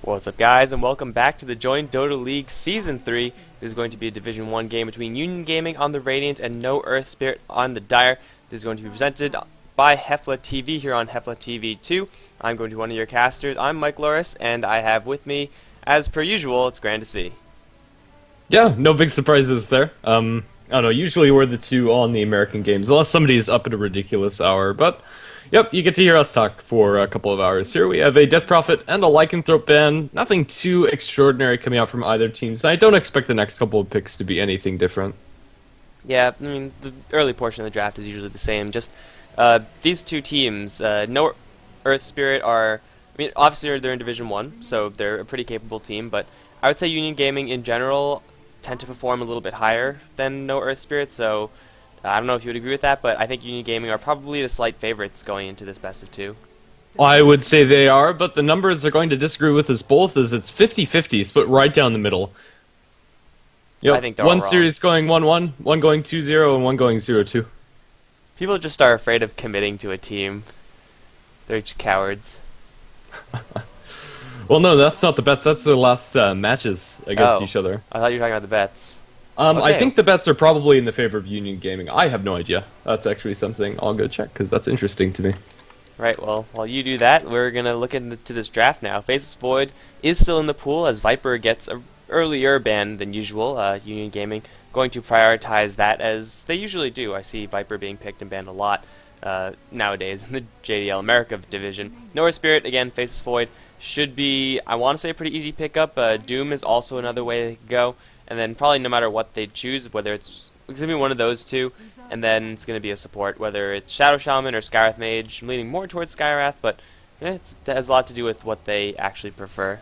What's up, guys, and welcome back to the Join Dota League Season 3. This is going to be a Division 1 game between Union Gaming on the Radiant and No Earthspirit on the Dire. This is going to be presented by HeflaTV here on HeflaTV 2. I'm going to be one of your casters. I'm Mike Loris, and I have with me, as per usual, it's Grandis V. Yeah, no big surprises there. I don't know, usually we're the two on the American games, unless somebody's up at a ridiculous hour, but yep, you get to hear us talk for a couple of hours here. We have a Death Prophet and a Lycanthrope ban. Nothing too extraordinary coming out from either teams. I don't expect the next couple of picks to be anything different. Yeah, I mean, the early portion of the draft is usually the same. Just these two teams, No Earthspirit are, I mean, obviously they're in Division 1, so they're a pretty capable team, but I would say Union Gaming in general tend to perform a little bit higher than No Earthspirit, so I don't know if you would agree with that, but I think Union Gaming are probably the slight favorites going into this best of two. I would say they are, but the numbers are going to disagree with us both, as it's 50-50, split right down the middle. Yep. I think they're one all wrong. series going 1-1, one going 2-0, and one going 0-2. People just are afraid of committing to a team. They're just cowards. Well, no, that's not the bets. That's the last matches against each other. I thought you were talking about the bets. I Okay. think the bets are probably in the favor of Union Gaming. I have no idea. That's actually something I'll go check, because that's interesting to me. Right, well, while you do that, we're going to look into this draft now. Faceless Void is still in the pool as Viper gets an earlier ban than usual. Union Gaming going to prioritize that as they usually do. I see Viper being picked and banned a lot nowadays in the jDL America division. No Earthspirit, again, Faceless Void should be, I want to say, a pretty easy pickup. Doom is also another way they could go. And then probably no matter what they choose, whether it's going to be one of those two, and then it's going to be a support, whether it's Shadow Shaman or Skywrath Mage. I'm leaning more towards Skywrath, but it has a lot to do with what they actually prefer.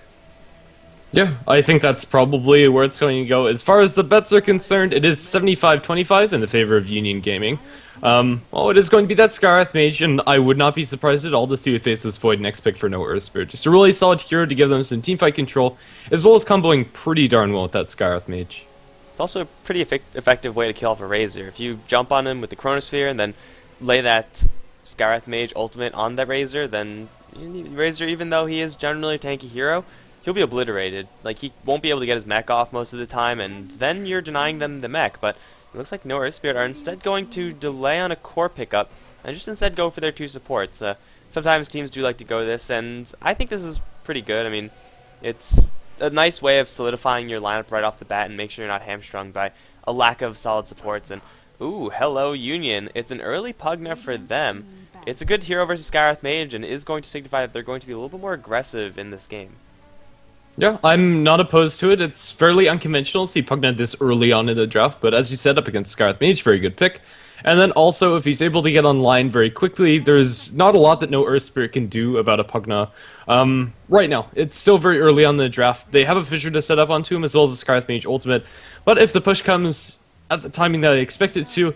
Yeah, I think that's probably where it's going to go. As far as the bets are concerned, it is 75-25 in the favor of Union Gaming. Well, it is going to be that Skywrath Mage, and I would not be surprised at all to see a Faceless Void next pick for No Earthspirit. Just a really solid hero to give them some teamfight control, as well as comboing pretty darn well with that Skywrath Mage. It's also a pretty effective way to kill off a Razor. If you jump on him with the Chronosphere and then lay that Skywrath Mage ultimate on that Razor, then Razor, even though he is generally a tanky hero, he'll be obliterated. Like, he won't be able to get his mech off most of the time, and then you're denying them the mech. But it looks like No Earthspirit are instead going to delay on a core pickup and just instead go for their two supports. Sometimes teams do like to go this, and I think this is pretty good. I mean, it's a nice way of solidifying your lineup right off the bat and make sure you're not hamstrung by a lack of solid supports. And, ooh, hello Union. It's an early Pugna for them. It's a good hero versus Skywrath Mage and is going to signify that they're going to be a little bit more aggressive in this game. Yeah, I'm not opposed to it. It's fairly unconventional to see Pugna this early on in the draft, but as you said, up against Skywrath Mage, very good pick. And then also, if he's able to get online very quickly, there's not a lot that No Earthspirit can do about a Pugna. Right now, it's still very early on in the draft. They have a Fissure to set up onto him, as well as a Skywrath Mage ultimate. But if the push comes at the timing that I expect it to,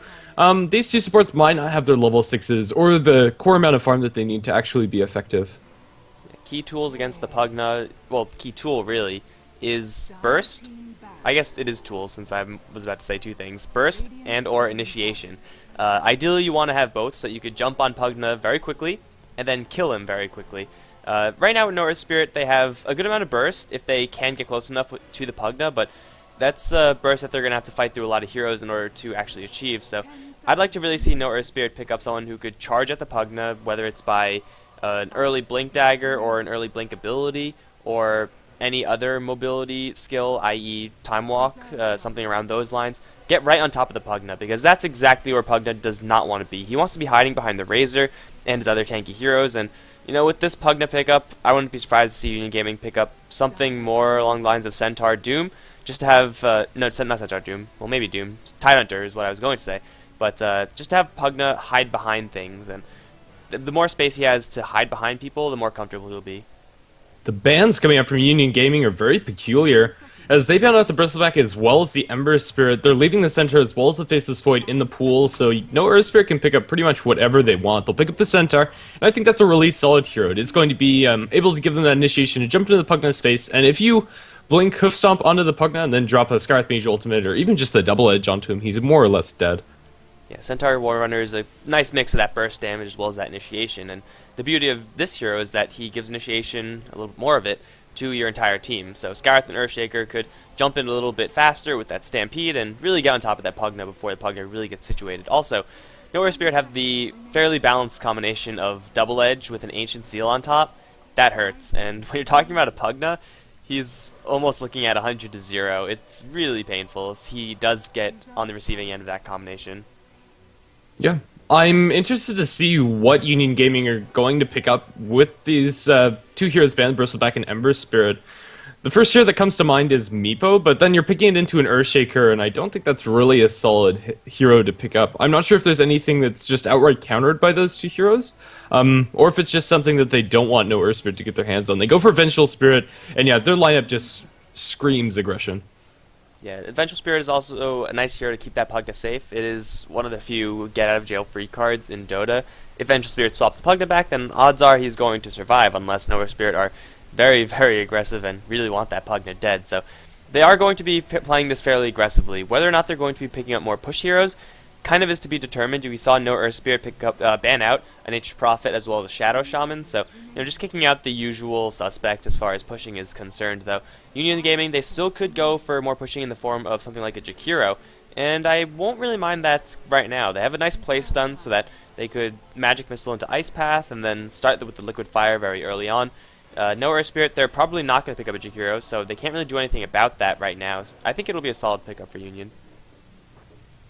these two supports might not have their level 6s or the core amount of farm that they need to actually be effective. Key tools against the Pugna, well, key tool really, is Burst. I guess it is tools, since I was about to say two things. Burst and or Initiation. Ideally you want to have both, so you could jump on Pugna very quickly, and then kill him very quickly. Right now with No Earthspirit, they have a good amount of Burst, if they can get close enough to the Pugna, but that's a Burst that they're going to have to fight through a lot of heroes in order to actually achieve. So I'd like to really see No Earthspirit pick up someone who could charge at the Pugna, whether it's by an early Blink Dagger or an early Blink ability, or any other mobility skill, i.e. Time Walk, something around those lines. Get right on top of the Pugna, because that's exactly where Pugna does not want to be. He wants to be hiding behind the Razor and his other tanky heroes, and you know, with this Pugna pickup, I wouldn't be surprised to see Union Gaming pick up something more along the lines of Centaur Doom, just to have, no, not Centaur Doom, well maybe Doom, Tidehunter is what I was going to say, but just to have Pugna hide behind things, and the more space he has to hide behind people, the more comfortable he'll be. The bans coming out from Union Gaming are very peculiar, as they ban out the Bristleback as well as the Ember Spirit. They're leaving the Centaur as well as the Faceless Void in the pool, so No Earthspirit can pick up pretty much whatever they want. They'll pick up the Centaur, and I think that's a really solid hero. It is going to be able to give them that initiation to jump into the Pugna's face, and if you blink Hoof Stomp onto the Pugna and then drop a Skywrath Mage ultimate, or even just the Double Edge onto him, he's more or less dead. Yeah, Centaur Warrunner is a nice mix of that burst damage as well as that initiation, and the beauty of this hero is that he gives initiation, a little bit more of it, to your entire team. So Scarth and Earthshaker could jump in a little bit faster with that Stampede and really get on top of that Pugna before the Pugna really gets situated. Also, No Earthspirit have the fairly balanced combination of Double Edge with an Ancient Seal on top. That hurts, and when you're talking about a Pugna, he's almost looking at 100 to 0. It's really painful if he does get on the receiving end of that combination. Yeah. I'm interested to see what Union Gaming are going to pick up with these two heroes banned, Bristleback and Ember Spirit. The first hero that comes to mind is Meepo, but then you're picking it into an Earthshaker, and I don't think that's really a solid hero to pick up. I'm not sure if there's anything that's just outright countered by those two heroes, or if it's just something that they don't want No Earthspirit to get their hands on. They go for Vengeful Spirit, and yeah, their lineup just screams aggression. Yeah, Vengeful Spirit is also a nice hero to keep that Pugna safe. It is one of the few get-out-of-jail-free cards in Dota. If Vengeful Spirit swaps the Pugna back, then odds are he's going to survive, unless No Earthspirit are very, very aggressive and really want that Pugna dead. So they are going to be playing this fairly aggressively. Whether or not they're going to be picking up more push heroes kind of is to be determined. We saw No Earthspirit pick up, ban out an H Prophet as well as a Shadow Shaman, so just kicking out the usual suspect as far as pushing is concerned. Though Union Gaming, they still could go for more pushing in the form of something like a Jakiro, and I won't really mind that right now. They have a nice play stun so that they could Magic Missile into Ice Path and then start with the Liquid Fire very early on. No Earthspirit, they're probably not going to pick up a Jakiro, so they can't really do anything about that right now. I think it'll be a solid pickup for Union.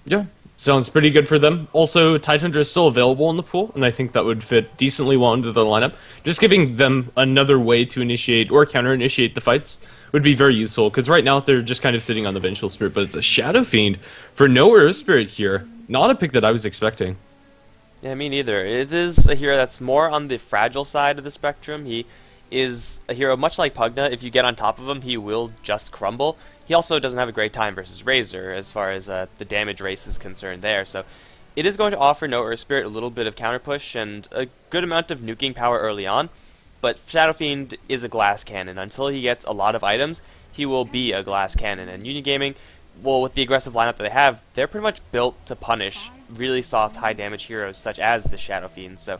Yeah, sounds pretty good for them. Also, Tidehunter is still available in the pool, and I think that would fit decently well into their lineup. Just giving them another way to initiate or counter-initiate the fights would be very useful, because right now they're just kind of sitting on the Vengeful Spirit, but it's a Shadow Fiend for No Earthspirit here. Not a pick that I was expecting. Yeah, me neither. It is a hero that's more on the fragile side of the spectrum. He is a hero much like Pugna. If you get on top of him, he will just crumble. He also doesn't have a great time versus Razor as far as the damage race is concerned there. So it is going to offer No Earthspirit a little bit of counter push and a good amount of nuking power early on. But Shadow Fiend is a glass cannon. Until he gets a lot of items, he will be a glass cannon. And Union Gaming, well, with the aggressive lineup that they have, they're pretty much built to punish really soft, high damage heroes such as the Shadow Fiend. So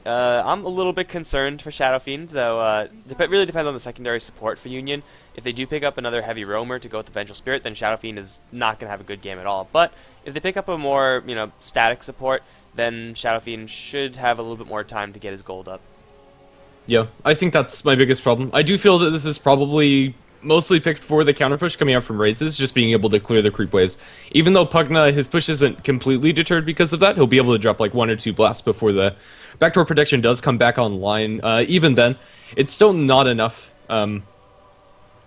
I'm a little bit concerned for Shadow Fiend, though it really depends on the secondary support for Union. If they do pick up another heavy roamer to go with the Vengeful Spirit, then Shadow Fiend is not going to have a good game at all. But if they pick up a more, static support, then Shadow Fiend should have a little bit more time to get his gold up. Yeah, I think that's my biggest problem. I do feel that this is probably mostly picked for the counter push coming out from Razes, just being able to clear the creep waves. Even though Pugna, his push isn't completely deterred because of that, he'll be able to drop like 1 or 2 blasts before the backdoor protection does come back online. Even then, it's still not enough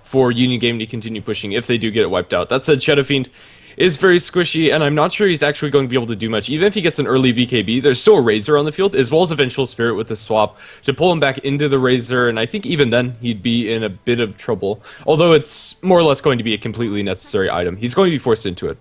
for Union Gaming to continue pushing if they do get it wiped out. That said, Shadow Fiend is very squishy, and I'm not sure he's actually going to be able to do much. Even if he gets an early BKB, there's still a Razor on the field, as well as a Vengeful Spirit with the swap to pull him back into the Razor, and I think even then he'd be in a bit of trouble. Although it's more or less going to be a completely necessary item. He's going to be forced into it.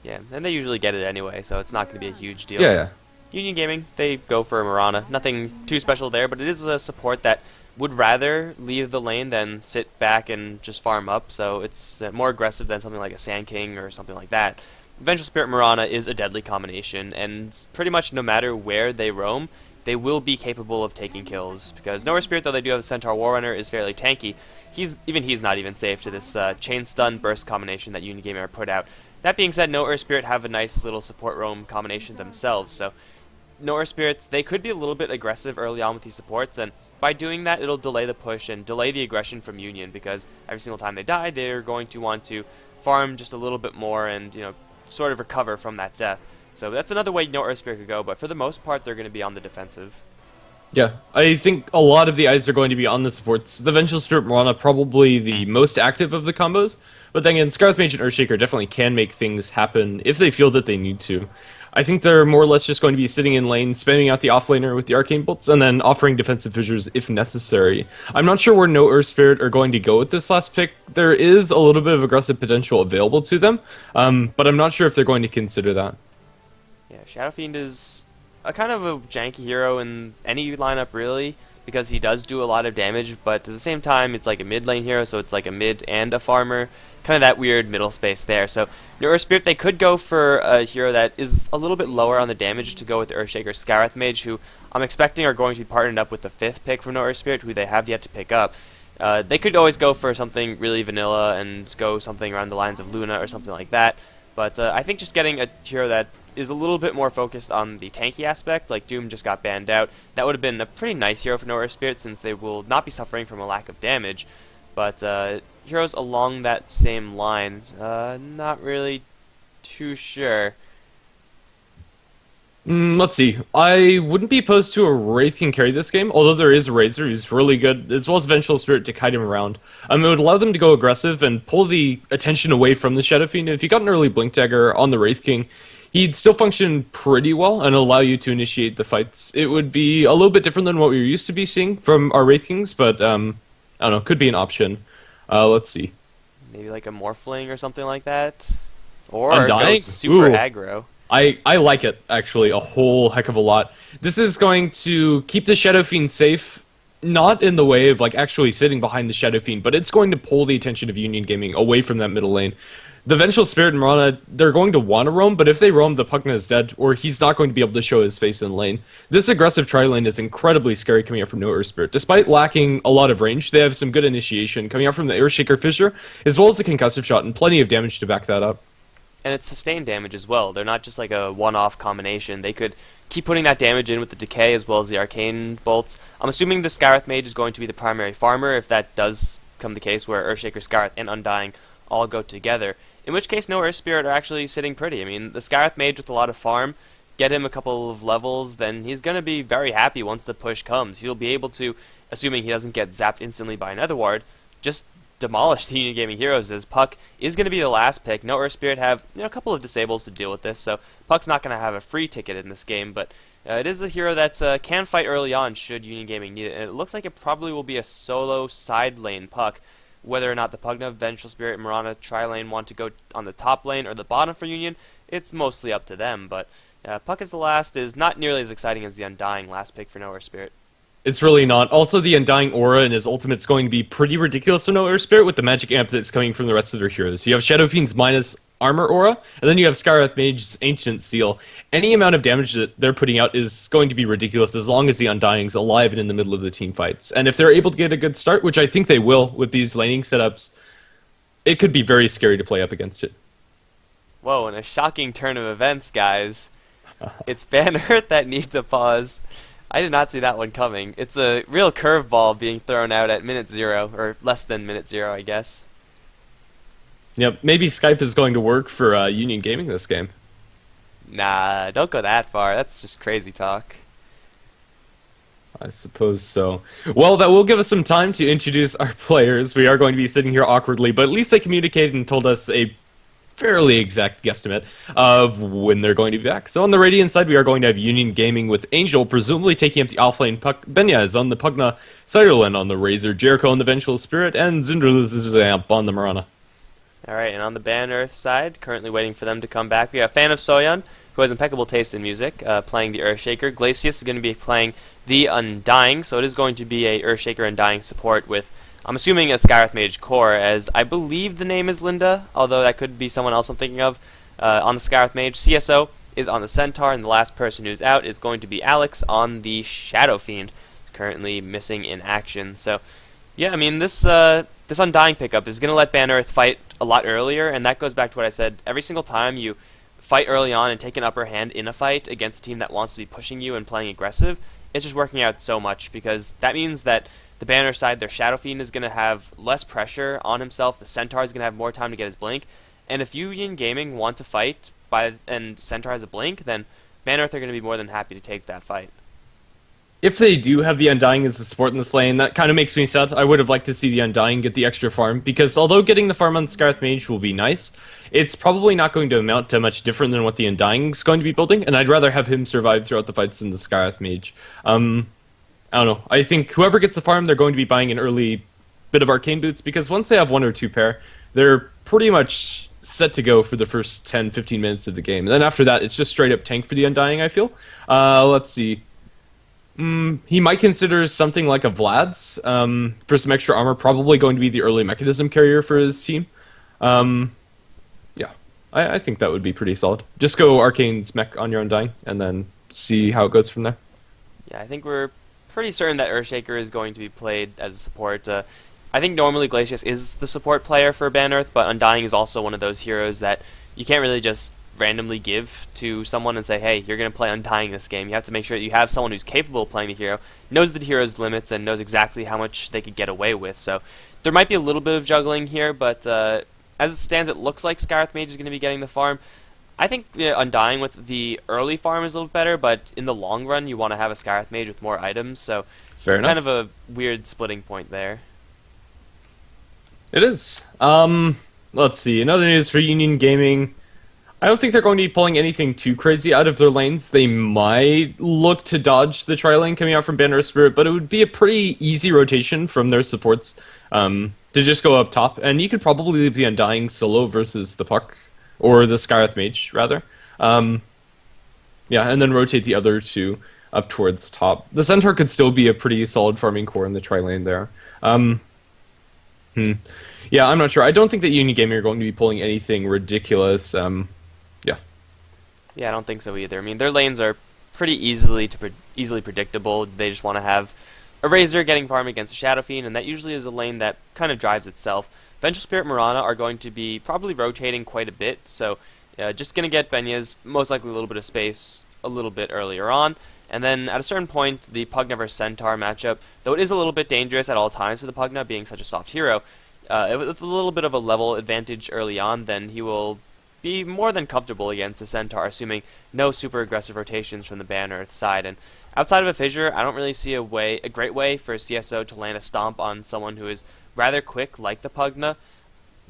Yeah, and they usually get it anyway, so it's not going to be a huge deal. Yeah. Union Gaming, they go for a Mirana. Nothing too special there, but it is a support that would rather leave the lane than sit back and just farm up, so it's more aggressive than something like a Sand King or something like that. Vengeful Spirit Mirana is a deadly combination, and pretty much no matter where they roam, they will be capable of taking kills, because No Earthspirit, though they do have the Centaur Warrunner, is fairly tanky. He's not even safe to this Chain Stun Burst combination that Union Gaming are put out. That being said, No Earthspirit have a nice little support roam combination themselves, so No Earthspirits, they could be a little bit aggressive early on with these supports, and by doing that, it'll delay the push and delay the aggression from Union, because every single time they die, they're going to want to farm just a little bit more and, sort of recover from that death. So that's another way No Earthspirit could go, but for the most part, they're going to be on the defensive. Yeah, I think a lot of the eyes are going to be on the supports. The Vengeful Spirit Mirana probably the most active of the combos, but then again, Scarlet Mage and Earthshaker definitely can make things happen if they feel that they need to. I think they're more or less just going to be sitting in lane, spamming out the offlaner with the Arcane Bolts, and then offering defensive fissures if necessary. I'm not sure where No Earthspirit are going to go with this last pick. There is a little bit of aggressive potential available to them, but I'm not sure if they're going to consider that. Yeah, Shadow Fiend is a kind of a janky hero in any lineup, really, because he does do a lot of damage, but at the same time, it's like a mid lane hero, so it's like a mid and a farmer. Kind of that weird middle space there. So, No Earthspirit, they could go for a hero that is a little bit lower on the damage to go with the Earthshaker Scarlet Mage, who I'm expecting are going to be partnered up with the 5th pick from No Earthspirit, who they have yet to pick up. They could always go for something really vanilla and go something around the lines of Luna or something like that. But I think just getting a hero that is a little bit more focused on the tanky aspect, like Doom just got banned out, that would have been a pretty nice hero for No Earthspirit since they will not be suffering from a lack of damage. But heroes along that same line, not really too sure. Let's see. I wouldn't be opposed to a Wraith can carry this game, although there is a Razor who's really good, as well as Vengeful Spirit to kite him around. It would allow them to go aggressive and pull the attention away from the Shadow Fiend. If you got an early Blink Dagger on the Wraith King, he'd still function pretty well and allow you to initiate the fights. It would be a little bit different than what we are used to be seeing from our Wraith Kings, but I don't know, could be an option. Let's see. Maybe like a Morphling or something like that? Or Undying? go super Ooh. aggro. I like it, actually, a whole heck of a lot. This is going to keep the Shadow Fiend safe, not in the way of like actually sitting behind the Shadow Fiend, but it's going to pull the attention of Union Gaming away from that middle lane. The Vengeful Spirit and Mirana, they're going to want to roam, but if they roam, the Pugna is dead, or he's not going to be able to show his face in lane. This aggressive tri-lane is incredibly scary coming out from No Earthspirit. Despite lacking a lot of range, they have some good initiation coming out from the Earthshaker Fissure, as well as the Concussive Shot, and plenty of damage to back that up. And it's sustained damage as well. They're not just like a one-off combination. They could keep putting that damage in with the Decay as well as the Arcane Bolts. I'm assuming the Scarith Mage is going to be the primary farmer if that does come the case where Earthshaker, Scarith, and Undying all go together. In which case, No Earthspirit are actually sitting pretty. I mean, the Scarith Mage with a lot of farm, get him a couple of levels, then he's going to be very happy once the push comes. He'll be able to, assuming he doesn't get zapped instantly by another ward, just demolish the Union Gaming heroes, as Puck is going to be the last pick. No Earthspirit have a couple of disables to deal with this, so Puck's not going to have a free ticket in this game, but it is a hero that can fight early on should Union Gaming need it, and it looks like it probably will be a solo side lane Puck. Whether or not the Pugna, Vengeful Spirit, and Mirana tri-lane want to go on the top lane or the bottom for Union, it's mostly up to them, but Puck is the last is not nearly as exciting as the Undying last pick for No Earthspirit. It's really not. Also, the Undying aura and his ultimate's going to be pretty ridiculous for No Earthspirit with the magic amp that's coming from the rest of their heroes. You have Shadow Fiend's minus armor aura, and then you have Scarith Mage's Ancient Seal. Any amount of damage that they're putting out is going to be ridiculous as long as the Undying's alive and in the middle of the team fights. And if they're able to get a good start, which I think they will with these laning setups, it could be very scary to play up against it. Whoa, and a shocking turn of events, guys. It's Ban Earth that needs to pause. I did not see that one coming. It's a real curveball being thrown out at minute 0, or less than minute 0, I guess. Yep, maybe Skype is going to work for Union Gaming this game. Nah, don't go that far. That's just crazy talk. I suppose so. Well, that will give us some time to introduce our players. We are going to be sitting here awkwardly, but at least they communicated and told us a fairly exact guesstimate of when they're going to be back. So on the Radiant side, we are going to have Union Gaming with Angel, presumably taking up the offlane Puck. Benyaz on the Pugna, Ciderlin on the Razor, Jericho on the Vengeful Spirit, and Zindralizamp on the Mirana. Alright, and on the Ban Earth side, currently waiting for them to come back, we have Fan of Soyeon, who has impeccable taste in music, playing the Earthshaker. Glacius is going to be playing the Undying, so it is going to be a Earthshaker Undying support with, I'm assuming, a Scarith Mage core, as I believe the name is Linda, although that could be someone else I'm thinking of. On the Scarith Mage, CSO is on the Centaur, and the last person who's out is going to be Alex on the Shadow Fiend. He's currently missing in action, so yeah, I mean, this Undying pickup is going to let Ban Earth fight a lot earlier, and that goes back to what I said. Every single time you fight early on and take an upper hand in a fight against a team that wants to be pushing you and playing aggressive, it's just working out so much, because that means that the Ban Earth side, their Shadow Fiend is going to have less pressure on himself, the Centaur is going to have more time to get his blink, and if Union Gaming want to fight and Centaur has a blink, then Ban Earth are going to be more than happy to take that fight. If they do have the Undying as a support in this lane, that kind of makes me sad. I would have liked to see the Undying get the extra farm, because although getting the farm on Scarith Mage will be nice, it's probably not going to amount to much different than what the Undying is going to be building, and I'd rather have him survive throughout the fights than the Scarith Mage. I don't know. I think whoever gets the farm, they're going to be buying an early bit of Arcane Boots, because once they have 1 or 2 pair, they're pretty much set to go for the first 10-15 minutes of the game. And then after that, it's just straight up tank for the Undying, I feel. Let's see. He might consider something like a Vlad's for some extra armor, probably going to be the early mechanism carrier for his team. Yeah, I think that would be pretty solid. Just go Arcane's mech on your Undying, and then see how it goes from there. Yeah, I think we're pretty certain that Earthshaker is going to be played as a support. I think normally Glacius is the support player for Ban-Earth, but Undying is also one of those heroes that you can't really just randomly give to someone and say, hey, you're going to play Undying this game. You have to make sure that you have someone who's capable of playing the hero, knows the hero's limits, and knows exactly how much they could get away with. So there might be a little bit of juggling here, but as it stands, it looks like Scarth Mage is going to be getting the farm. I think Undying with the early farm is a little better, but in the long run, you want to have a Scarth Mage with more items, so Fair it's enough. kind of a weird splitting point there. It is. Let's see. In other news for Union Gaming, I don't think they're going to be pulling anything too crazy out of their lanes. They might look to dodge the tri-lane coming out from No Earthspirit, but it would be a pretty easy rotation from their supports to just go up top, and you could probably leave the Undying solo versus the Puck, or the Scarth Mage, rather. Yeah, and then rotate the other two up towards top. The Centaur could still be a pretty solid farming core in the tri-lane there. Yeah, I'm not sure. I don't think that Union Gaming are going to be pulling anything ridiculous. Yeah. Yeah, I don't think so either. I mean, their lanes are pretty easily predictable. They just want to have a Razor getting farm against a Shadow Fiend, and that usually is a lane that kind of drives itself. Vengeful Spirit Mirana are going to be probably rotating quite a bit, so just going to get Benya's most likely a little bit of space a little bit earlier on. And then at a certain point, the Pugna vs Centaur matchup, though it is a little bit dangerous at all times for the Pugna, being such a soft hero, if it's a little bit of a level advantage early on, then he will be more than comfortable against the Centaur, assuming no super aggressive rotations from the Ban-Earth side. And outside of a Fissure, I don't really see a great way for CSO to land a stomp on someone who is rather quick, like the Pugna.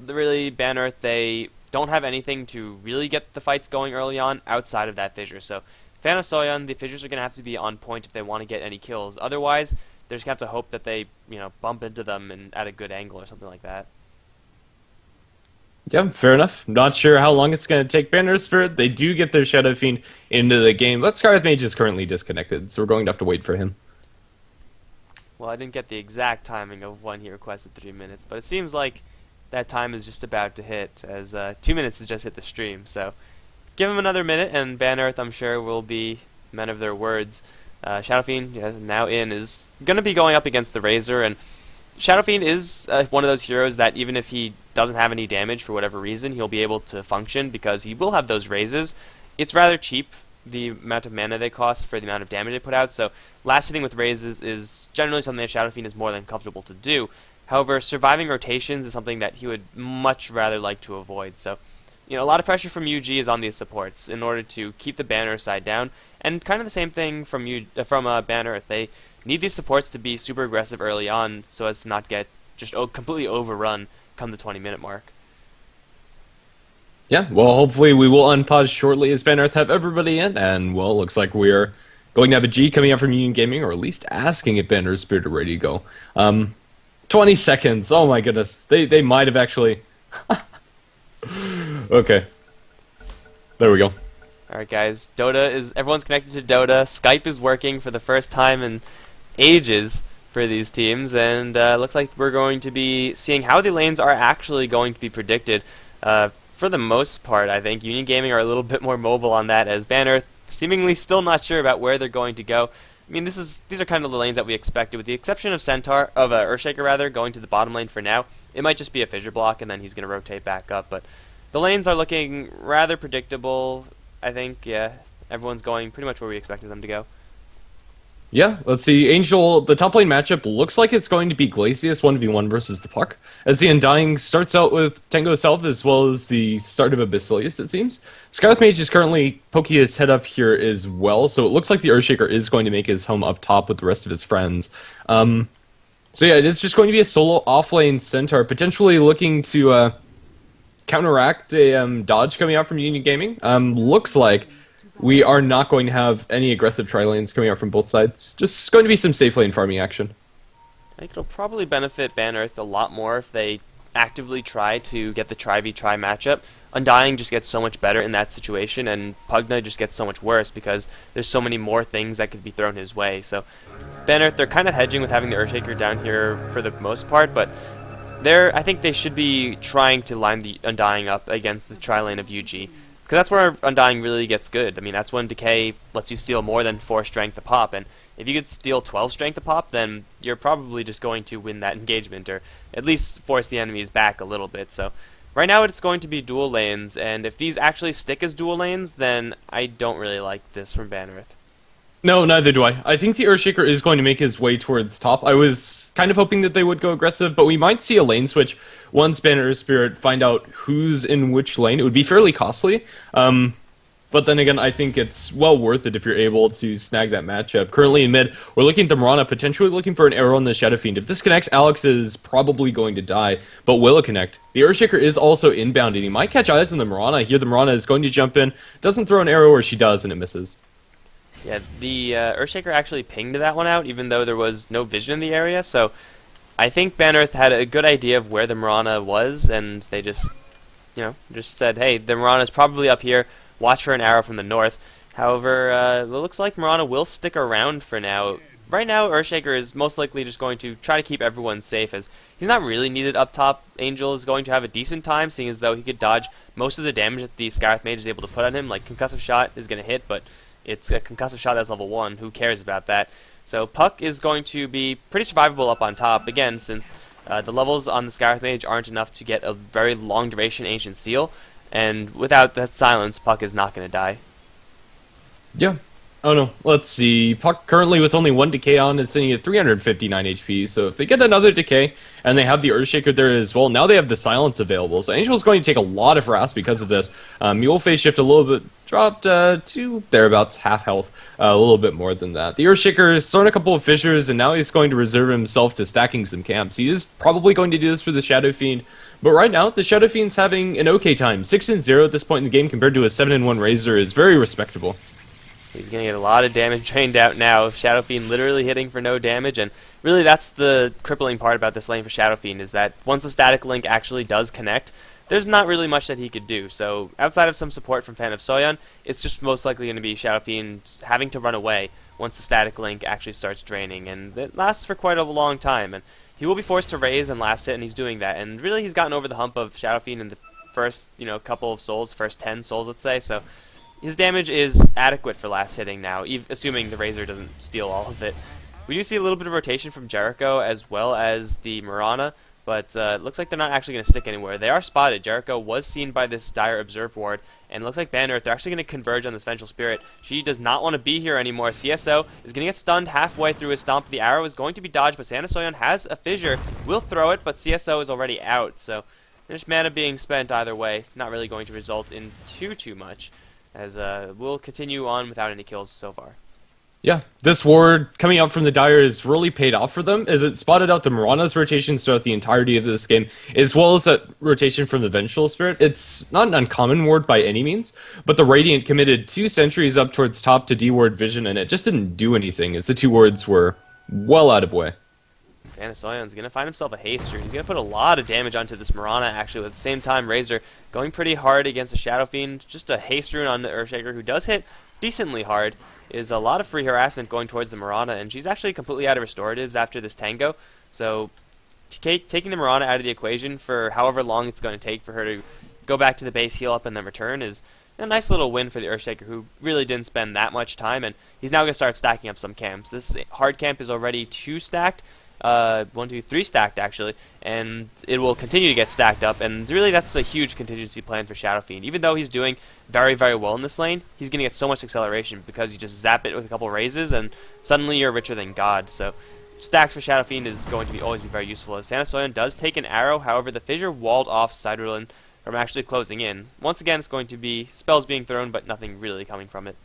Really, Ban-Earth, they don't have anything to really get the fights going early on outside of that Fissure. So, Fan of Soyeon, the Fissures are going to have to be on point if they want to get any kills. Otherwise, they're just going to have to hope that they, bump into them and at a good angle or something like that. Yeah, fair enough. Not sure how long it's going to take No Earthspirit. They do get their Shadow Fiend into the game, but Scarth Mage is currently disconnected, so we're going to have to wait for him. Well, I didn't get the exact timing of when he requested 3 minutes, but it seems like that time is just about to hit, as 2 minutes has just hit the stream. So give him another minute, and Ban-Earth, I'm sure, will be men of their words. Shadow Fiend, now in, is going to be going up against the Razor, and Shadow Fiend is one of those heroes that even if he doesn't have any damage for whatever reason, he'll be able to function because he will have those raises. It's rather cheap, the amount of mana they cost for the amount of damage they put out, so last hitting with raises is generally something that Shadow Fiend is more than comfortable to do. However, surviving rotations is something that he would much rather like to avoid, so a lot of pressure from UG is on these supports in order to keep the Ban-Earth side down, and kind of the same thing from Ban-Earth. They need these supports to be super aggressive early on so as to not get just completely overrun come the 20-minute mark. Yeah, well, hopefully we will unpause shortly as Ban-Earth have everybody in, and, well, looks like we're going to have a G coming out from Union Gaming, or at least asking if No Earthspirit are ready to go. 20 seconds, oh my goodness. They might have actually... Okay. There we go. Alright guys, everyone's connected to Dota. Skype is working for the first time in ages for these teams, and looks like we're going to be seeing how the lanes are actually going to be predicted. For the most part, I think Union Gaming are a little bit more mobile on that, as Ban-Earth seemingly still not sure about where they're going to go. I mean, these are kind of the lanes that we expected, with the exception of Earthshaker rather, going to the bottom lane for now. It might just be a Fissure block, and then he's going to rotate back up, but the lanes are looking rather predictable, I think. Yeah, everyone's going pretty much where we expected them to go. Yeah, let's see. Angel, the top lane matchup looks like it's going to be Glacius 1v1 versus the Puck, as the Undying starts out with Tango Self as well as the start of Abyssilius, it seems. Scarth Mage is currently poking his head up here as well, so it looks like the Earthshaker is going to make his home up top with the rest of his friends. So yeah, it is just going to be a solo offlane Centaur, potentially looking to counteract a dodge coming out from Union Gaming. Looks like we are not going to have any aggressive tri-lanes coming out from both sides. Just going to be some safe lane farming action. I think it'll probably benefit Ban-Earth a lot more if they actively try to get the tri-v-tri matchup. Undying just gets so much better in that situation, and Pugna just gets so much worse because there's so many more things that could be thrown his way. So Ban-Earth, they're kind of hedging with having the Earthshaker down here for the most part, but I think they should be trying to line the Undying up against the tri-lane of UG. because that's where Undying really gets good. I mean, that's when Decay lets you steal more than 4 strength a pop, and if you could steal 12 strength a pop, then you're probably just going to win that engagement, or at least force the enemies back a little bit. So right now it's going to be dual lanes, and if these actually stick as dual lanes, then I don't really like this from Bannerith. No, neither do I. I think the Earthshaker is going to make his way towards top. I was kind of hoping that they would go aggressive, but we might see a lane switch once Banner Earthspirit find out who's in which lane. It would be fairly costly, but then again, I think it's well worth it if you're able to snag that matchup. Currently in mid, we're looking at the Mirana, potentially looking for an arrow on the Shadow Fiend. If this connects, Alex is probably going to die, but will it connect? The Earthshaker is also inbound, and he might catch eyes on the Mirana. Here the Mirana is going to jump in, doesn't throw an arrow, or she does, and it misses. Yeah, the Earthshaker actually pinged that one out, even though there was no vision in the area, so I think Bannerith had a good idea of where the Mirana was, and they just said, hey, the Mirana's probably up here, watch for an arrow from the north. However, it looks like Mirana will stick around for now. Right now, Earthshaker is most likely just going to try to keep everyone safe, as he's not really needed up top. Angel is going to have a decent time, seeing as though he could dodge most of the damage that the Scarith Mage is able to put on him. Like, Concussive Shot is going to hit, but it's a Concussive Shot that's level 1. Who cares about that? So Puck is going to be pretty survivable up on top, again, since the levels on the Scarith Mage aren't enough to get a very long duration Ancient Seal, and without that silence, Puck is not going to die. Yeah. Oh no, let's see. Puck currently with only 1 Decay on is sitting at 359 HP, so if they get another Decay, and they have the Earthshaker there as well, now they have the Silence available, so Angel's going to take a lot of harass because of this. He will phase shift a little bit, dropped to thereabouts half health, a little bit more than that. The Earthshaker is throwing a couple of fissures, and now he's going to reserve himself to stacking some camps. He is probably going to do this for the Shadow Fiend, but right now, the Shadow Fiend's having an okay time. 6-0 at this point in the game compared to a 7-1 Razor is very respectable. He's going to get a lot of damage drained out now. Shadow Fiend literally hitting for no damage, and really that's the crippling part about this lane for Shadow Fiend, is that once the static link actually does connect, there's not really much that he could do. So outside of some support from Fan of Soyeon, it's just most likely going to be Shadow Fiend having to run away once the static link actually starts draining, and it lasts for quite a long time. And he will be forced to raise and last hit, and he's doing that. And really he's gotten over the hump of Shadow Fiend in the first couple of souls, first 10 souls, let's say, so his damage is adequate for last hitting now, assuming the Razor doesn't steal all of it. We do see a little bit of rotation from Jericho as well as the Mirana, but it looks like they're not actually going to stick anywhere. They are spotted. Jericho was seen by this Dire Observe ward, and it looks like Bannerith, they're actually going to converge on this Vengeful Spirit. She does not want to be here anymore. CSO is going to get stunned halfway through his stomp. The arrow is going to be dodged, but Fan of Soyeon has a fissure, will throw it, but CSO is already out, so there's mana being spent either way, not really going to result in too much, as we'll continue on without any kills so far. Yeah, this ward coming out from the Dire has really paid off for them, as it spotted out the Mirana's rotations throughout the entirety of this game, as well as that rotation from the Vengeful Spirit. It's not an uncommon ward by any means, but the Radiant committed 2 sentries up towards top to D-ward vision, and it just didn't do anything, as the 2 wards were well out of way. Fan of Soyeon's going to find himself a haster. He's going to put a lot of damage onto this Mirana, actually, at the same time Razor going pretty hard against the Shadow Fiend. Just a haste rune on the Earthshaker, who does hit decently hard. Is a lot of free harassment going towards the Mirana, and she's actually completely out of restoratives after this Tango. So taking the Mirana out of the equation for however long it's going to take for her to go back to the base, heal up, and then return is a nice little win for the Earthshaker, who really didn't spend that much time, and he's now going to start stacking up some camps. This hard camp is already 2 stacked. 1, 2, 3 stacked actually, and it will continue to get stacked up, and really that's a huge contingency plan for Shadow Fiend. Even though he's doing very well in this lane, he's going to get so much acceleration because you just zap it with a couple raises and suddenly you're richer than God. So stacks for Shadow Fiend is going to always be very useful, as Fan of Soyeon does take an arrow. However, the fissure walled off Siderlin from actually closing in. Once again, it's going to be spells being thrown, but nothing really coming from it.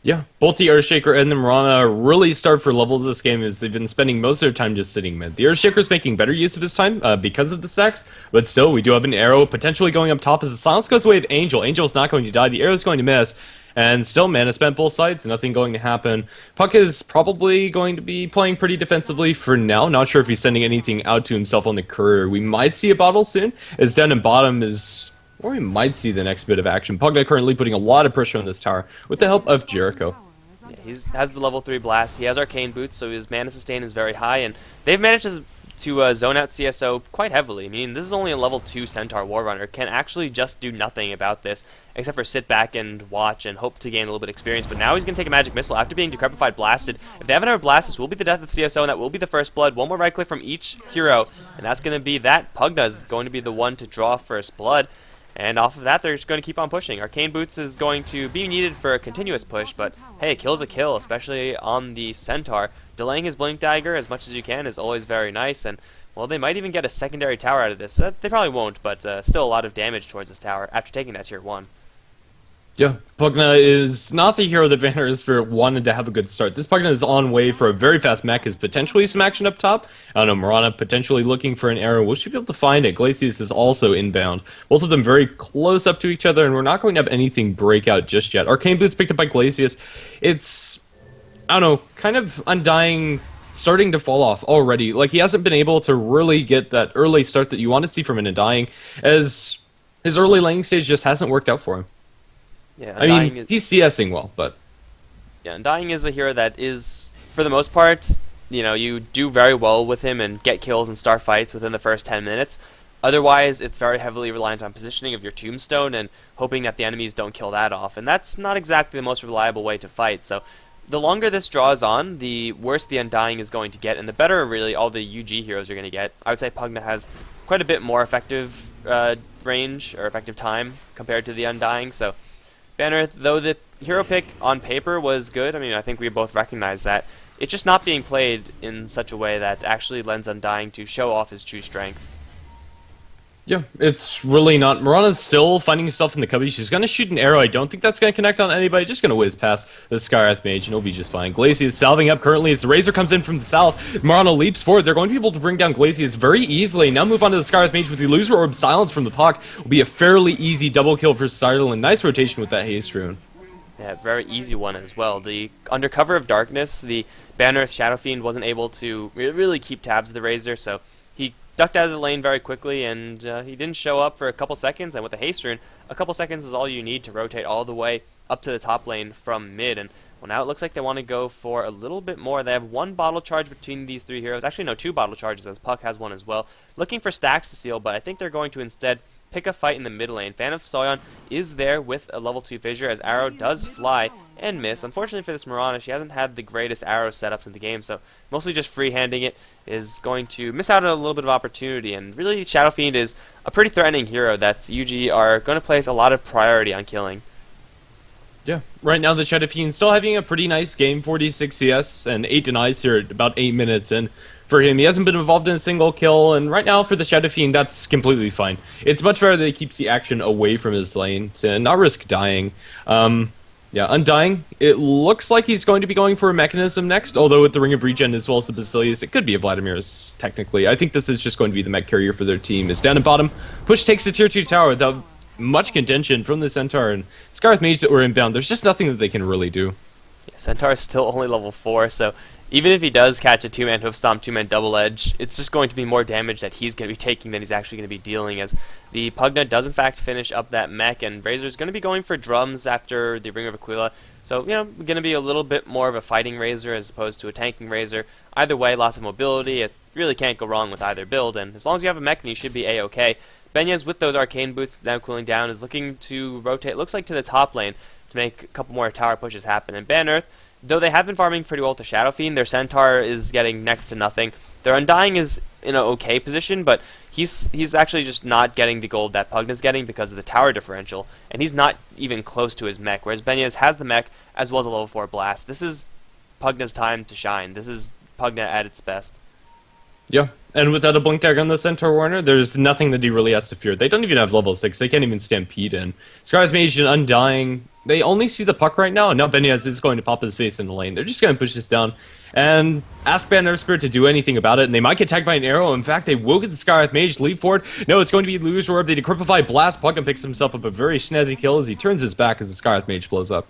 Yeah, both the Earthshaker and the Mirana really starved for levels this game, as they've been spending most of their time just sitting mid. The Earthshaker's making better use of his time because of the stacks, but still, we do have an arrow potentially going up top as the silence goes away with Angel. Angel's not going to die, the arrow's going to miss, and still mana spent both sides, nothing going to happen. Puck is probably going to be playing pretty defensively for now, not sure if he's sending anything out to himself on the career. We might see a bottle soon, as down in bottom is... or we might see the next bit of action. Pugna currently putting a lot of pressure on this tower with the help of Jericho. Yeah, he has the level 3 blast. He has arcane boots, so his mana sustain is very high, and they've managed to zone out CSO quite heavily. I mean, this is only a level 2 Centaur Warrunner, can actually just do nothing about this, except for sit back and watch and hope to gain a little bit of experience. But now he's going to take a Magic Missile after being Decrepified Blasted. If they have another Blast, this will be the death of CSO, and that will be the first blood. One more right click from each hero, and that's going to be that. Pugna is going to be the one to draw first blood. And off of that, they're just going to keep on pushing. Arcane Boots is going to be needed for a continuous push, but hey, a kill's a kill, especially on the Centaur. Delaying his Blink Dagger as much as you can is always very nice, and well, they might even get a secondary tower out of this. They probably won't, but still a lot of damage towards this tower after taking that tier 1. Yeah, Pugna is not the hero that Van Earthspirit wanted to have a good start. This Pugna is on way for a very fast mech, is potentially some action up top. I don't know, Mirana potentially looking for an arrow. We should be able to find it. Glacius is also inbound. Both of them very close up to each other, and we're not going to have anything break out just yet. Arcane Boots picked up by Glacius. It's, I don't know, kind of Undying starting to fall off already. Like, he hasn't been able to really get that early start that you want to see from an Undying, as his early laning stage just hasn't worked out for him. Yeah, I mean, he's CSing well, but yeah, Undying is a hero that is, for the most part, you know, you do very well with him and get kills and start fights within the first 10 minutes. Otherwise, it's very heavily reliant on positioning of your tombstone and hoping that the enemies don't kill that off, and that's not exactly the most reliable way to fight. So the longer this draws on, the worse the Undying is going to get, and the better, really, all the UG heroes are going to get. I would say Pugna has quite a bit more effective range, or effective time, compared to the Undying, so Van Earth, though the hero pick on paper was good, I mean, I think we both recognize that, it's just not being played in such a way that actually lends Undying to show off his true strength. yeah, it's really not. Mirana's still finding herself in the cubby. She's going to shoot an arrow. I don't think that's going to connect on anybody. Just going to whiz past the Skywrath Mage, and it'll be just fine. Glacius salving up currently as the Razor comes in from the south. Mirana leaps forward. They're going to be able to bring down Glacius very easily. Now move on to the Skywrath Mage with the Illusory Orb Silence from the Puck. Will be a fairly easy double kill for Startle, and nice rotation with that Haste Rune. Yeah, very easy one as well. The under cover of darkness, the Van Earth Shadow Fiend wasn't able to really keep tabs of the Razor, so he ducked out of the lane very quickly, and he didn't show up for a couple seconds, and with the Haste Rune, a couple seconds is all you need to rotate all the way up to the top lane from mid, and well, now it looks like they want to go for a little bit more. They have one bottle charge between these three heroes. Actually, no, two bottle charges, as Puck has one as well. Looking for stacks to seal, but I think they're going to instead pick a fight in the mid lane. Fan of Soyeon is there with a level 2 Fissure, as Arrow does fly and miss. Unfortunately for this Mirana, she hasn't had the greatest arrow setups in the game, so mostly just free-handing it is going to miss out on a little bit of opportunity, and really Shadow Fiend is a pretty threatening hero that UG are going to place a lot of priority on killing. Yeah, right now the Shadow Fiend still having a pretty nice game, 46 CS and 8 denies here at about 8 minutes in. For him, he hasn't been involved in a single kill, and right now for the Shadow Fiend, that's completely fine. It's much better that he keeps the action away from his lane to not risk dying. Yeah, Undying, it looks like he's going to be going for a Mechanism next, although with the Ring of Regen as well as the Basilius, it could be a Vladimir's, technically. I think this is just going to be the mech carrier for their team. It's down at bottom. Push takes the tier 2 tower without much contention from the Centaur and Skywrath Mage that were inbound. There's just nothing that they can really do. Yeah, Centaur is still only level 4, so even if he does catch a 2-man hoof stomp, 2-man double edge, it's just going to be more damage that he's going to be taking than he's actually going to be dealing, as the Pugna does in fact finish up that mech, and Razor's going to be going for drums after the Ring of Aquila, so, you know, going to be a little bit more of a fighting Razor as opposed to a tanking Razor. Either way, lots of mobility, it really can't go wrong with either build, and as long as you have a mech, you should be a-okay. Benyas, with those arcane boots now cooling down, is looking to rotate, looks like to the top lane, to make a couple more tower pushes happen. And Van Earth, though they have been farming pretty well to Shadow Fiend, their Centaur is getting next to nothing. Their Undying is in an okay position, but he's actually just not getting the gold that Pugna's getting because of the tower differential, and he's not even close to his mech, whereas Benyas has the mech as well as a level 4 blast. This is Pugna's time to shine. This is Pugna at its best. Yeah, and without a Blink Dagger on the Centaur Warner, there's nothing that he really has to fear. They don't even have level 6. They can't even Stampede in. Skywrath Mage and Undying, they only see the Puck right now, and now Benyas is going to pop his face in the lane. They're just going to push this down and ask No Earthspirit to do anything about it, and they might get tagged by an arrow. In fact, they will get the Skywrath Mage, leap forward. No, it's going to be Illusory Orb. They decrypify Blast. Pugna picks himself up a very snazzy kill as he turns his back as the Skywrath Mage blows up.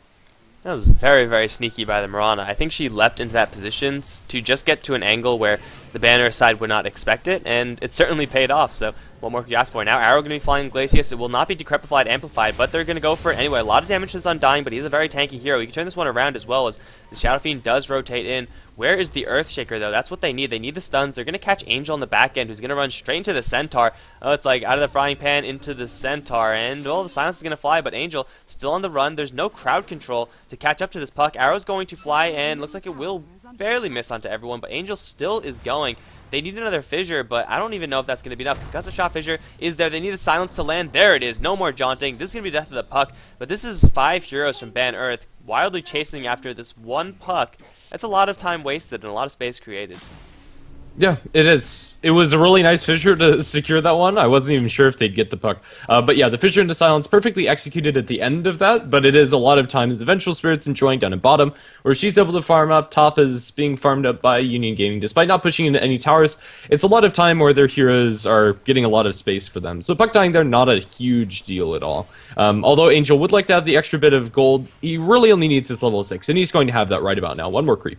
That was very, very sneaky by the Mirana. I think she leapt into that position to just get to an angle where the banner side would not expect it, and it certainly paid off. So what more could you ask for? Now Arrow going to be flying Glacius. It will not be Decrepified Amplified, but they're going to go for it anyway. A lot of damage to this Undying, but he's a very tanky hero. He can turn this one around as well, as the Shadow Fiend does rotate in. Where is the Earthshaker, though? That's what they need. They need the stuns. They're going to catch Angel on the back end, who's going to run straight into the Centaur. Oh, it's like out of the frying pan into the Centaur, and, well, the silence is going to fly, but Angel still on the run. There's no crowd control to catch up to this puck. Arrow's going to fly, and looks like it will barely miss onto everyone, but Angel still is going. They need another Fissure, but I don't even know if that's going to be enough. Because the shot Fissure is there. They need the silence to land. There it is. No more jaunting. This is going to be death of the puck. But this is 5 heroes from Ban Earth wildly chasing after this one puck. That's a lot of time wasted and a lot of space created. Yeah, it is. It was a really nice Fissure to secure that one. I wasn't even sure if they'd get the puck. But yeah, the Fissure into silence perfectly executed at the end of that, but it is a lot of time that the Vengeful Spirit's enjoying down in bottom, where she's able to farm up. Top is being farmed up by Union Gaming, despite not pushing into any towers. It's a lot of time where their heroes are getting a lot of space for them. So puck dying there, not a huge deal at all. Although Angel would like to have the extra bit of gold, he really only needs his level 6, and he's going to have that right about now. One more creep.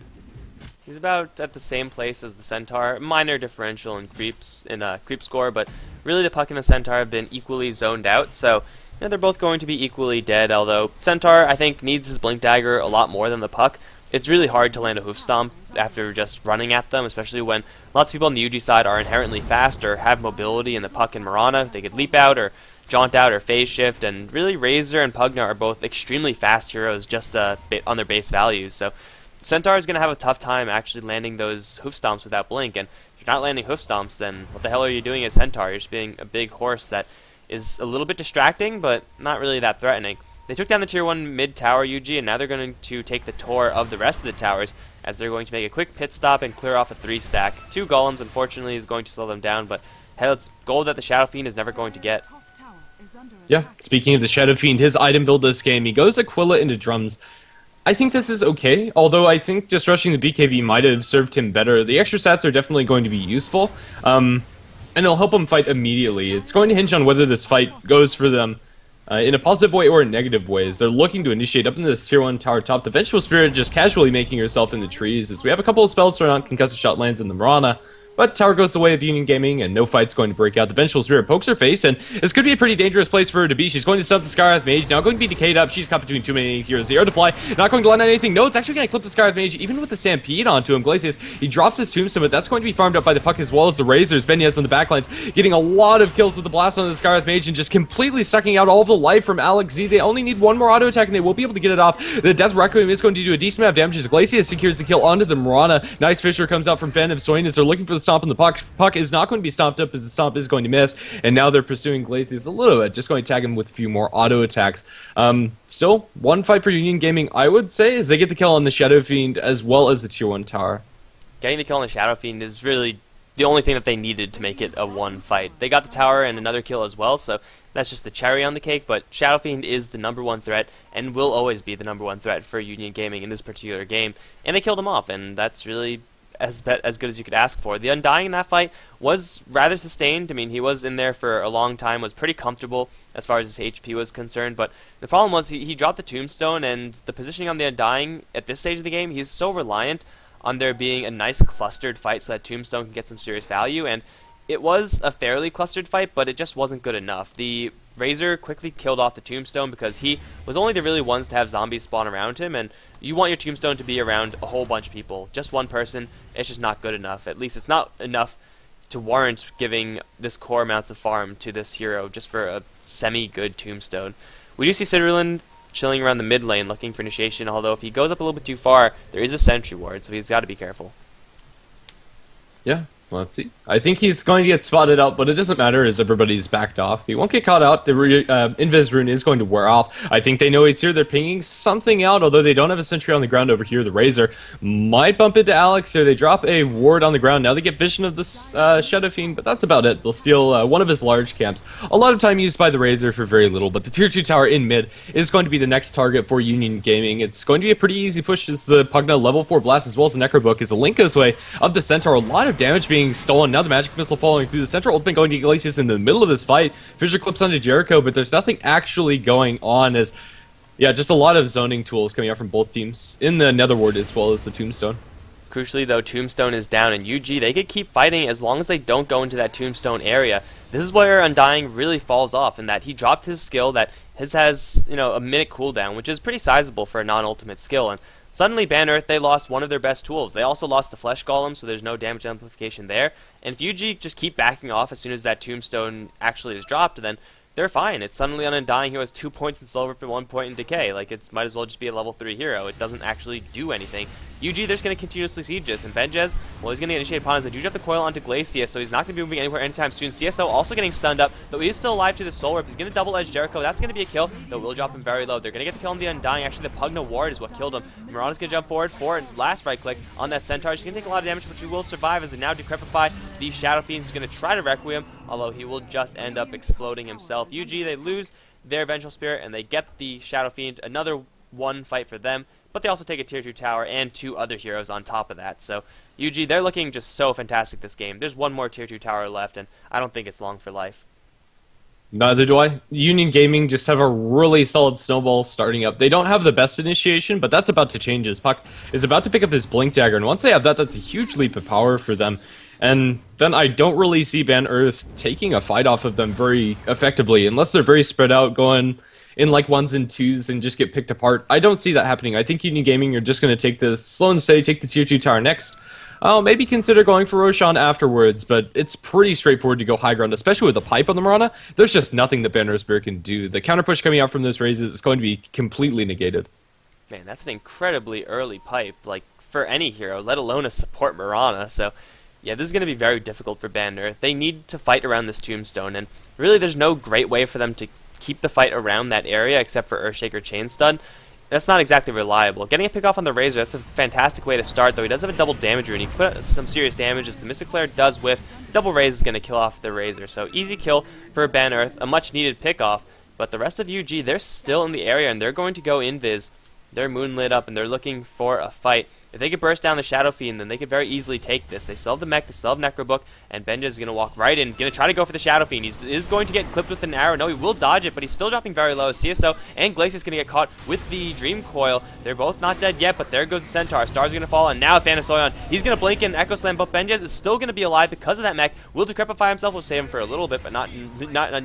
He's about at the same place as the Centaur. Minor differential in creeps creep score, but really the puck and the Centaur have been equally zoned out, so they're both going to be equally dead, although Centaur, I think, needs his Blink Dagger a lot more than the puck. It's really hard to land a Hoof Stomp after just running at them, especially when lots of people on the UG side are inherently fast or have mobility in the puck and Mirana. They could leap out or jaunt out or phase shift, and really Razor and Pugna are both extremely fast heroes just on their base values, so Centaur is going to have a tough time actually landing those hoof stomps without blink, and if you're not landing hoof stomps, then what the hell are you doing as Centaur? You're just being a big horse that is a little bit distracting, but not really that threatening. They took down the tier 1 mid-tower UG, and now they're going to take the tour of the rest of the towers, as they're going to make a quick pit stop and clear off a 3-stack. 2 golems, unfortunately, is going to slow them down, but hell, it's gold that the Shadow Fiend is never going to get. Yeah, speaking of the Shadow Fiend, his item build this game, he goes Aquila into drums. I think this is okay, although I think just rushing the BKB might have served him better. The extra stats are definitely going to be useful, and it'll help him fight immediately. It's going to hinge on whether this fight goes for them in a positive way or a negative way, as they're looking to initiate up into this tier 1 tower top. The Vengeful Spirit just casually making herself in the trees, as we have a couple of spells thrown out. Concussive Shot lands in the Mirana, but tower goes the way of Union Gaming, and no fight's going to break out. The Vengeful Spirit pokes her face, and this could be a pretty dangerous place for her to be. She's going to stump the Skywrath Mage, now going to be decayed up. She's caught between too many heroes. The air to fly, not going to land on anything. No, it's actually going to clip the Skywrath Mage, even with the Stampede onto him. Glacius, he drops his Tombstone, but that's going to be farmed up by the puck as well as the Razors. Benyes on the backlines, getting a lot of kills with the blast on the Skywrath Mage, and just completely sucking out all of the life from Alex Z. They only need one more auto attack, and they will be able to get it off. The Death Requiem is going to do a decent amount of damage as Glacius secures the kill onto the Mirana. Nice Fissure comes out from Phantom Soin as they're looking for the stomp in the puck. Puck is not going to be stomped up, as the stomp is going to miss, and now they're pursuing Glacius a little bit, just going to tag him with a few more auto attacks. Still, one fight for Union Gaming, I would say, as they get the kill on the Shadow Fiend as well as the tier 1 tower. Getting the kill on the Shadow Fiend is really the only thing that they needed to make it a one fight. They got the tower and another kill as well, so that's just the cherry on the cake, but Shadow Fiend is the #1 threat and will always be the #1 threat for Union Gaming in this particular game, and they killed him off, and that's really as good as you could ask for. The Undying in that fight was rather sustained. I mean, he was in there for a long time, was pretty comfortable as far as his HP was concerned, but the problem was he dropped the Tombstone, and the positioning on the Undying at this stage of the game, he's so reliant on there being a nice clustered fight so that Tombstone can get some serious value, and it was a fairly clustered fight, but it just wasn't good enough. The Razor quickly killed off the Tombstone because he was only the really ones to have zombies spawn around him, and you want your Tombstone to be around a whole bunch of people. Just one person, it's just not good enough. At least it's not enough to warrant giving this core amounts of farm to this hero just for a semi-good Tombstone. We do see Ciderland chilling around the mid lane looking for initiation, although if he goes up a little bit too far, there is a sentry ward, so he's got to be careful. Yeah. Let's see. I think he's going to get spotted out, but it doesn't matter as everybody's backed off. He won't get caught out. The Invis rune is going to wear off. I think they know he's here. They're pinging something out, although they don't have a sentry on the ground over here. The Razor might bump into Alex here. They drop a ward on the ground. Now they get vision of this Shadow Fiend, but that's about it. They'll steal one of his large camps. A lot of time used by the Razor for very little, but the tier 2 tower in mid is going to be the next target for Union Gaming. It's going to be a pretty easy push as the Pugna level 4 blast as well as the Necrobook is a Linka's way of the Centaur. A lot of damage being stolen. Now the magic missile falling through the central ultimate going to Glacius in the middle of this fight. Fissure clips onto Jericho, but there's nothing actually going on as, yeah, just a lot of zoning tools coming out from both teams in the Nether Ward as well as the Tombstone. Crucially though, Tombstone is down, and UG, they could keep fighting as long as they don't go into that Tombstone area. This is where Undying really falls off, in that he dropped his skill that has, you know, a minute cooldown, which is pretty sizable for a non-ultimate skill, and suddenly Ban Earth, they lost one of their best tools. They also lost the Flesh Golem, so there's no damage amplification there, and if UG just keep backing off as soon as that Tombstone actually is dropped, then they're fine. It's suddenly on Undying, who has 2 points in Silver and 1 point in Decay. Like, it might as well just be a level 3 hero. It doesn't actually do anything. UG, they're just going to continuously siege this, and Benjez, well, he's going to get initiated upon as they do drop the coil onto Glacia, so he's not going to be moving anywhere anytime soon. CSO also getting stunned up, though he is still alive to the Soul Rip. He's going to double edge Jericho. That's going to be a kill, though will drop him very low. They're going to get the kill on the Undying. Actually, the Pugna Ward is what killed him. Mirana's going to jump forward for last right click on that Centaur. She's going to take a lot of damage, but she will survive as they now decrepify the Shadow Fiend, who's going to try to Requiem, although he will just end up exploding himself. UG, they lose their Vengeful Spirit, and they get the Shadow Fiend. Another one fight for them, but they also take a tier 2 tower and 2 other heroes on top of that. So UG, they're looking just so fantastic this game. There's one more tier 2 tower left, and I don't think it's long for life. Neither do I. Union Gaming just have a really solid snowball starting up. They don't have the best initiation, but that's about to change as Puck is about to pick up his Blink Dagger, and once they have that, that's a huge leap of power for them. And then I don't really see Ban Earth taking a fight off of them very effectively, unless they're very spread out, going in like 1s and 2s and just get picked apart. I don't see that happening. I think Union Gaming are just going to take this slow and steady, take the tier 2 tower next. I'll maybe consider going for Roshan afterwards, but it's pretty straightforward to go high ground, especially with the pipe on the Mirana. There's just nothing that Ban Earthspirit can do. The counter push coming out from those raises is going to be completely negated. Man, that's an incredibly early pipe, like, for any hero, let alone a support Mirana, so yeah, this is going to be very difficult for Ban Earth. They need to fight around this Tombstone, and really there's no great way for them to keep the fight around that area except for Earthshaker Chain Stun. That's not exactly reliable. Getting a pick off on the Razor, that's a fantastic way to start, though he does have a double damage rune. He can put some serious damage as the Mystic Flare does whiff. Double Raise is going to kill off the Razor, so easy kill for Ban Earth, a much needed pick off. But the rest of UG, they're still in the area, and they're going to go invis. They're moonlit up, and they're looking for a fight. If they could burst down the Shadow Fiend, then they could very easily take this. They still have the mech, they still have Necrobook, and Benja is going to walk right in, going to try to go for the Shadow Fiend. He is going to get clipped with an arrow. No, he will dodge it, but he's still dropping very low. CSO and Glacius going to get caught with the Dream Coil. They're both not dead yet, but there goes the Centaur. Stars are going to fall, and now Thanasoyon, he's going to blink in Echo Slam, but Benja is still going to be alive because of that mech. Will decrepify himself, will save him for a little bit, but not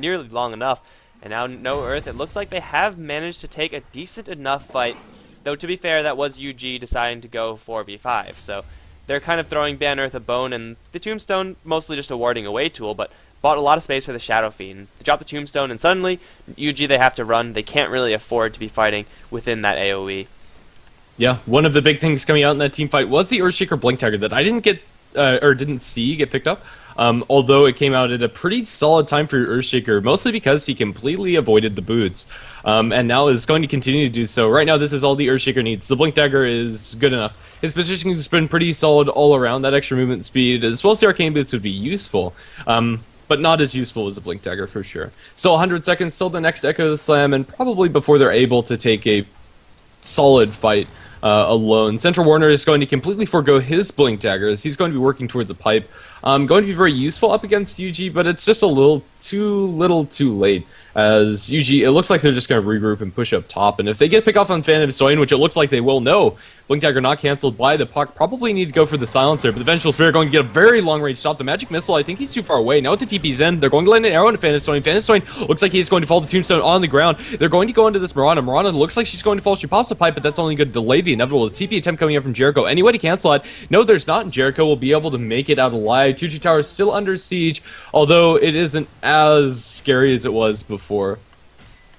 nearly long enough. And now No Earth, it looks like they have managed to take a decent enough fight. Though, to be fair, that was UG deciding to go 4v5, so they're kind of throwing Ban Earth a bone, and the Tombstone, mostly just a warding away tool, but bought a lot of space for the Shadow Fiend. They drop the Tombstone, and suddenly, UG, they have to run. They can't really afford to be fighting within that AoE. Yeah, one of the big things coming out in that team fight was the Earthshaker Blink Dagger that I didn't get, or didn't see get picked up. Although it came out at a pretty solid time for Earthshaker, mostly because he completely avoided the boots, and now is going to continue to do so. Right now, this is all the Earthshaker needs. The Blink Dagger is good enough. His positioning has been pretty solid all around. That extra movement speed, as well as the Arcane Boots, would be useful, but not as useful as the Blink Dagger for sure. Still 100 seconds, still the next Echo Slam, and probably before they're able to take a solid fight alone. Central Warner is going to completely forego his Blink Daggers. He's going to be working towards a pipe. Going to be very useful up against UG, but it's just a little too late. As UG, it looks like they're just going to regroup and push up top, and if they get pick off on Phantom Soin, which it looks like they will, no. Blink Dagger not cancelled by the Puck, probably need to go for the Silencer, but the Vengeful Spirit going to get a very long range stop. The Magic Missile, I think he's too far away. Now with the TP's in, they're going to land an arrow into Phantom Soin. Phantom Soin looks like he's going to fall the Tombstone on the ground. They're going to go into this Mirana. Mirana looks like she's going to fall. She pops a pipe, but that's only going to delay the inevitable. The TP attempt coming in from Jericho. Any way to cancel it? No, there's not, and Jericho will be able to make it out alive. 2G Tower is still under siege, although it isn't as scary as it was before.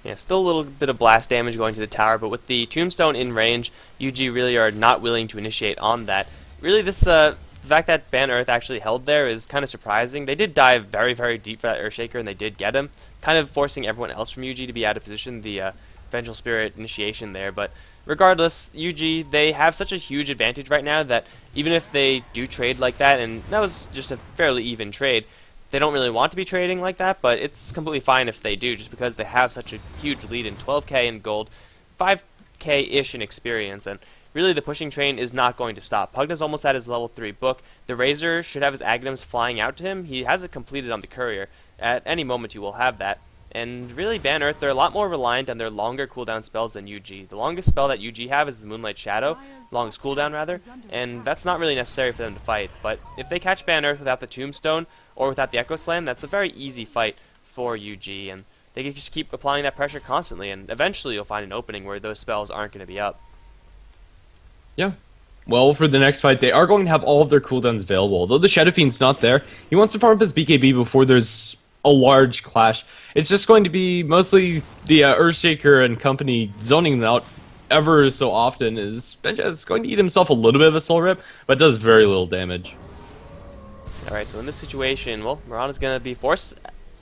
Yeah, still a little bit of blast damage going to the tower, but with the Tombstone in range, UG really are not willing to initiate on that. Really, this the fact that Ban Earth actually held there is kind of surprising. They did dive very, very deep for that Earthshaker, and they did get him, kind of forcing everyone else from UG to be out of position, the Vengeful Spirit initiation there. But regardless, UG, they have such a huge advantage right now that even if they do trade like that, and that was just a fairly even trade, they don't really want to be trading like that, but it's completely fine if they do, just because they have such a huge lead in 12k in gold, 5k-ish in experience, and really the pushing train is not going to stop. Pugna's almost at his level 3 book. The Razor should have his Aghanims flying out to him. He has it completed on the Courier. At any moment you will have that. And really, Ban Earth, they're a lot more reliant on their longer cooldown spells than UG. The longest spell that UG have is the Moonlight Shadow, longest cooldown rather, and that's not really necessary for them to fight. But if they catch Ban Earth without the Tombstone or without the Echo Slam, that's a very easy fight for UG, and they can just keep applying that pressure constantly, and eventually you'll find an opening where those spells aren't going to be up. Yeah. Well, for the next fight, they are going to have all of their cooldowns available. Although the Shadow Fiend's not there, he wants to farm up his BKB before there's a large clash. It's just going to be mostly the Earthshaker and company zoning them out ever so often, as Benja is going to eat himself a little bit of a soul rip, but does very little damage. Alright, so in this situation, well, Mirana's going to be forced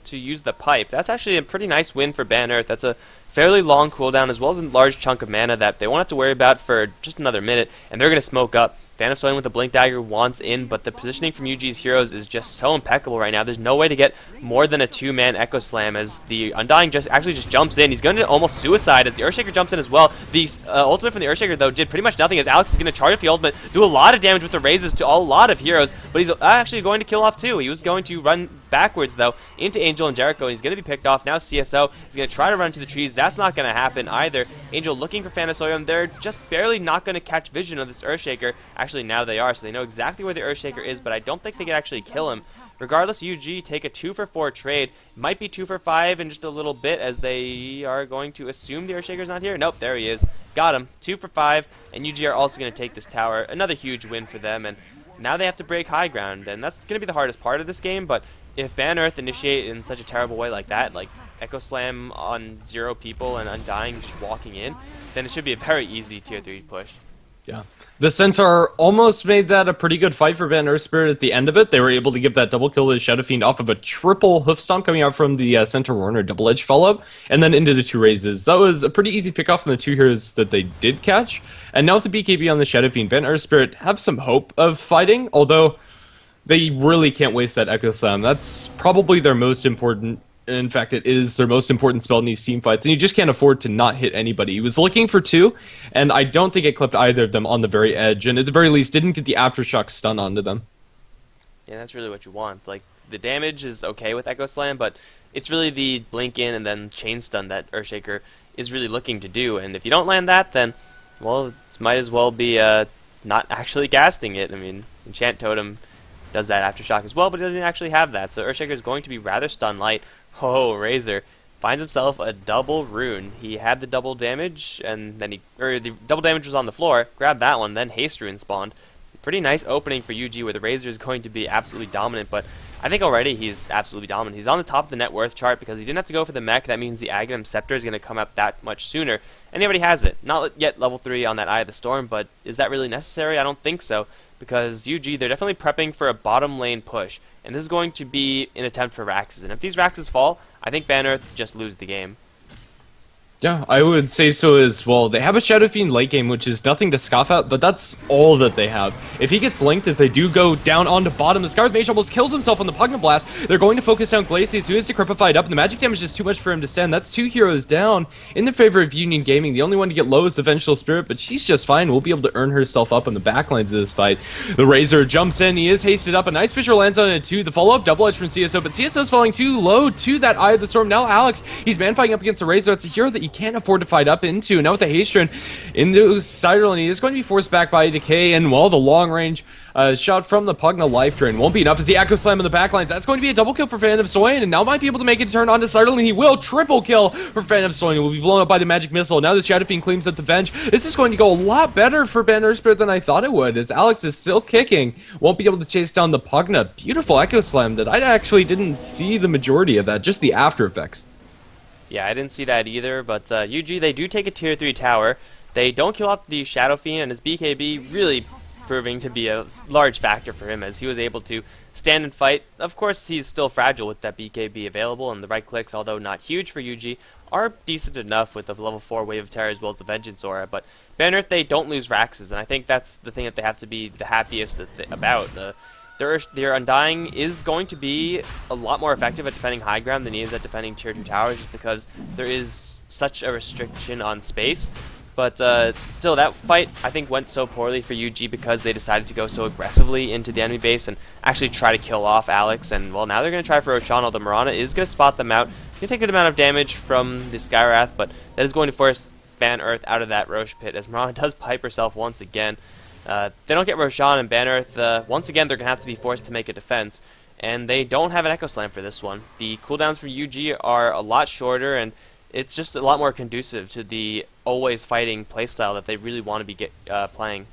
to use the pipe. That's actually a pretty nice win for Ban Earth. That's a fairly long cooldown as well as a large chunk of mana that they won't have to worry about for just another minute, and they're going to smoke up. Fan of Soin with the Blink Dagger wants in, but the positioning from UG's heroes is just so impeccable right now. There's no way to get more than a 2-man Echo Slam as the Undying just jumps in. He's going to almost suicide as the Earthshaker jumps in as well. The ultimate from the Earthshaker, though, did pretty much nothing as Alex is going to charge up the ultimate, do a lot of damage with the raises to a lot of heroes, but he's actually going to kill off 2. He was going to run backwards, though, into Angel and Jericho, and he's going to be picked off. Now CSO is going to try to run to the trees. That's not going to happen either. Angel looking for Phanasoyum. They're just barely not going to catch vision of this Earthshaker. Actually, now they are, so they know exactly where the Earthshaker is, but I don't think they can actually kill him. Regardless, UG take a 2-for-4 trade. Might be 2-for-5 in just a little bit, as they are going to assume the Earthshaker's not here. Nope, there he is. Got him. 2-for-5, and UG are also going to take this tower. Another huge win for them, and now they have to break high ground, and that's going to be the hardest part of this game, but if Ban Earth initiate in such a terrible way like that, like Echo Slam on 0 people and Undying just walking in, then it should be a very easy tier 3 push. Yeah. The Centaur almost made that a pretty good fight for Ban Earthspirit at the end of it. They were able to give that double kill to the Shadow Fiend off of a triple hoof stomp coming out from the Centaur Warner double edge follow-up, and then into the 2 raises. That was a pretty easy pick off from the 2 heroes that they did catch. And now with the BKB on the Shadow Fiend, Ban Earthspirit have some hope of fighting, although they really can't waste that Echo Slam. That's probably their most important. In fact, it is their most important spell in these team fights, and you just can't afford to not hit anybody. He was looking for 2, and I don't think it clipped either of them on the very edge, and at the very least, didn't get the Aftershock stun onto them. Yeah, that's really what you want. Like, the damage is okay with Echo Slam, but it's really the blink in and then chain stun that Earthshaker is really looking to do, and if you don't land that, then, well, it might as well be not actually casting it. I mean, Enchant Totem does that Aftershock as well, but it doesn't actually have that, so Earthshaker is going to be rather stun light. Oh, Razor finds himself a double rune. He had the double damage, and then the double damage was on the floor, grabbed that one, then haste rune spawned. Pretty nice opening for UG where the Razor is going to be absolutely dominant, but I think already he's absolutely dominant. He's on the top of the net worth chart because he didn't have to go for the mech. That means the Aghanim Scepter is going to come up that much sooner, and he already has it. Not yet level 3 on that Eye of the Storm, but is that really necessary? I don't think so, because UG, they're definitely prepping for a bottom lane push, and this is going to be an attempt for Raxes, and if these Raxes fall, I think Ban Earth just lose the game. Yeah, I would say so as well. They have a Shadow Fiend late game, which is nothing to scoff at, but that's all that they have. If he gets linked as they do go down onto bottom, the Scarlet Mage almost kills himself on the Pugna Blast. They're going to focus down Glacius, who is decrepified up, and the magic damage is too much for him to stand. That's 2 heroes down in the favor of Union Gaming. The only one to get low is the Vengeful Spirit, but she's just fine. We'll be able to earn herself up on the backlines of this fight. The Razor jumps in. He is hasted up. A nice Fissure lands on it too. The follow-up double edge from CSO, but CSO's falling too low to that Eye of the Storm. Now Alex, he's man-fighting up against the Razor. It's a hero that you can't afford to fight up into. Now with the haste rune into Cyril, and he is going to be forced back by Decay, and while the long-range shot from the Pugna life drain won't be enough as the Echo Slam in the backlines. That's going to be a double kill for Phantom Soin, and now might be able to make it turn onto Cyril, and he will. Triple kill for Phantom Soin. He will be blown up by the magic missile. Now the Shadow Fiend claims up the Venge. This is going to go a lot better for Ban Earthspirit than I thought it would, as Alex is still kicking. Won't be able to chase down the Pugna. Beautiful Echo Slam that I actually didn't see the majority of that, just the after effects. Yeah, I didn't see that either, but UG, they do take a tier 3 tower. They don't kill off the Shadow Fiend, and his BKB really proving to be a large factor for him as he was able to stand and fight. Of course, he's still fragile with that BKB available, and the right clicks, although not huge for UG, are decent enough with the level 4 Wave of Terror as well as the Vengeance Aura. But Ban Earth, they don't lose Raxes, and I think that's the thing that they have to be the happiest about. Their Undying is going to be a lot more effective at defending high ground than he is at defending tier 2 towers, just because there is such a restriction on space. But still, that fight, I think, went so poorly for UG because they decided to go so aggressively into the enemy base and actually try to kill off Alex. And, well, now they're going to try for Roshan, although Mirana is going to spot them out. can take a good amount of damage from the Skywrath, but that is going to force Ban Earth out of that Roche pit, as Mirana does pipe herself once again. They don't get Roshan and Ban Earth. Once again, they're going to have to be forced to make a defense, and they don't have an Echo Slam for this one. The cooldowns for UG are a lot shorter, and it's just a lot more conducive to the always fighting playstyle that they really want to be playing.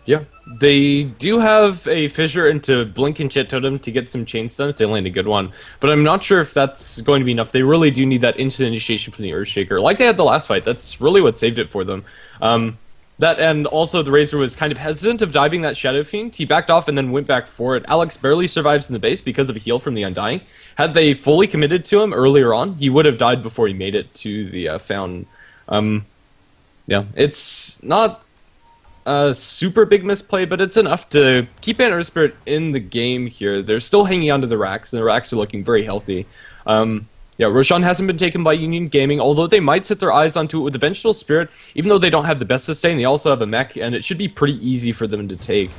Yeah, they do have a fissure into Blink and Chit Totem to get some chain stun if they land a good one, but I'm not sure if that's going to be enough. They really do need that instant initiation from the Earthshaker, like they had the last fight. That's really what saved it for them. That, and also the Razor was kind of hesitant of diving that Shadow Fiend. He backed off and then went back for it. Alex barely survives in the base because of a heal from the Undying. Had they fully committed to him earlier on, he would have died before he made it to the Fountain. Yeah, it's not a super big misplay, but it's enough to keep No Earthspirit in the game here. They're still hanging onto the racks, and the racks are looking very healthy. Yeah, Roshan hasn't been taken by Union Gaming, although they might set their eyes onto it with the Vengeful Spirit. Even though they don't have the best sustain, they also have a mech, and it should be pretty easy for them to take.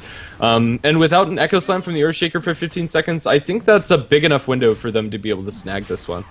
And without an Echo Slam from the Earthshaker for 15 seconds, I think that's a big enough window for them to be able to snag this one.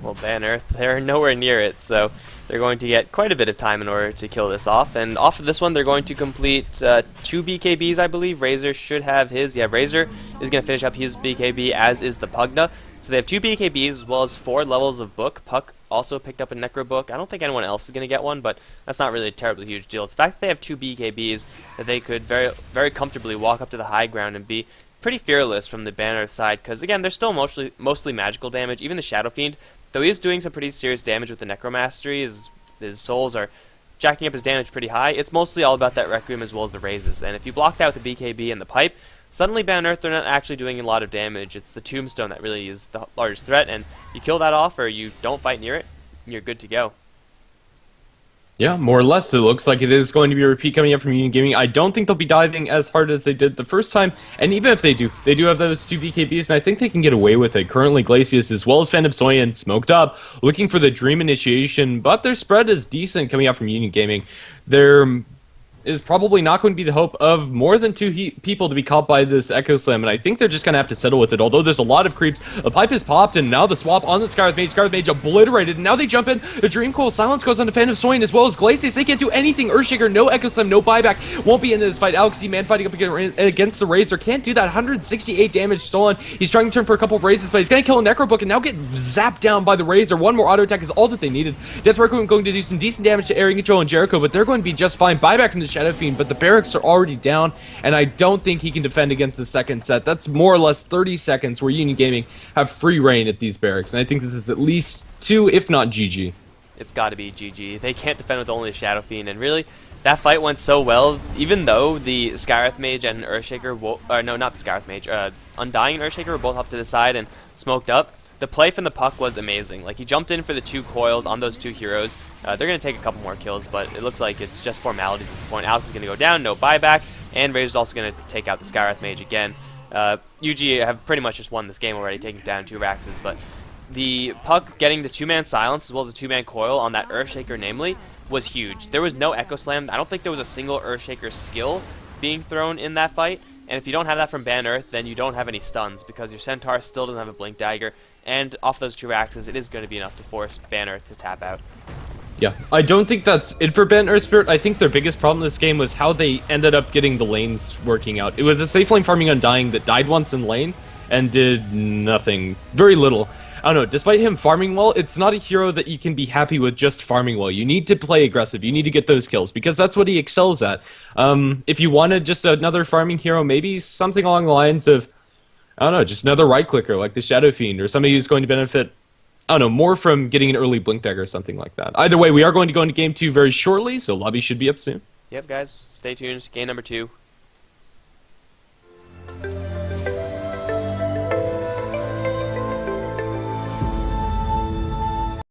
Well, Ban Earth, they're nowhere near it, so they're going to get quite a bit of time in order to kill this off. And off of this one, they're going to complete 2 BKBs, I believe. Razor should have his. Yeah, Razor is going to finish up his BKB, as is the Pugna. So they have 2 BKBs as well as 4 levels of book. Puck also picked up a Necro book. I don't think anyone else is going to get one, but that's not really a terribly huge deal. It's the fact that they have 2 BKBs that they could very comfortably walk up to the high ground and be pretty fearless from the Ban Earth side, because again, they're still mostly magical damage. Even the Shadow Fiend, though he is doing some pretty serious damage with the Necromastery, his souls are jacking up his damage pretty high. It's mostly all about that Requiem as well as the raises. And if you blocked out the BKB and the pipe, suddenly Ban Earth, they're not actually doing a lot of damage. It's the Tombstone that really is the largest threat, and you kill that off or you don't fight near it, and you're good to go. Yeah, more or less. It looks like it is going to be a repeat coming up from Union Gaming. I don't think they'll be diving as hard as they did the first time, and even if they do have those 2 BKBs, and I think they can get away with it. Currently, Glacius as well as Phantom Soyan smoked up, looking for the Dream Initiation, but their spread is decent coming out from Union Gaming. There is probably not going to be the hope of more than 2 people to be caught by this Echo Slam, and I think they're just going to have to settle with it, although there's a lot of creeps. The pipe is popped, and now the swap on the Skywrath Mage obliterated, and now they jump in. The Dream Coil Silence goes on to Phantom Soin as well as Glacius. They can't do anything. Earthshaker, no Echo Slam, no buyback, won't be in this fight. Alex D-Man fighting up against the Razor, can't do that. 168 damage stolen. He's trying to turn for a couple of raises, but he's going to kill a Necro Book and now get zapped down by the Razor. One more auto attack is all that they needed. Death Requiem going to do some decent damage to Area Control and Jericho, but they're going to be just fine. Buyback from the Shadow Fiend, but the barracks are already down, and I don't think he can defend against the second set. That's more or less 30 seconds where Union Gaming have free reign at these barracks, and I think this is at least 2, if not GG. It's got to be GG. They can't defend with only a Shadow Fiend, and really, that fight went so well, even though the Skywrath Mage and Earthshaker, no, not the Skywrath Mage, Undying and Earthshaker were both off to the side and smoked up. The play from the Puck was amazing. Like, he jumped in for the 2 coils on those 2 heroes. They're going to take a couple more kills, but it looks like it's just formalities at this point. Alex is going to go down, no buyback, and Razor's also going to take out the Skywrath Mage again. UG have pretty much just won this game already, taking down 2 Raxes, but the Puck getting the 2-man silence as well as the 2-man coil on that Earthshaker, namely, was huge. There was no Echo Slam. I don't think there was a single Earthshaker skill being thrown in that fight. And if you don't have that from Ban Earth, then you don't have any stuns, because your Centaur still doesn't have a Blink Dagger, and off those 2 axes, it is going to be enough to force Ban Earth to tap out. Yeah, I don't think that's it for No Earthspirit. I think their biggest problem in this game was how they ended up getting the lanes working out. It was a safe lane farming Undying that died once in lane and did nothing, very little. I don't know, despite him farming well, it's not a hero that you can be happy with just farming well. You need to play aggressive, you need to get those kills, because that's what he excels at. If you wanted just another farming hero, maybe something along the lines of, I don't know, just another right-clicker like the Shadow Fiend, or somebody who's going to benefit, I don't know, more from getting an early Blink Dagger or something like that. Either way, we are going to go into Game 2 very shortly, so lobby should be up soon. Yep, guys, stay tuned. Game number 2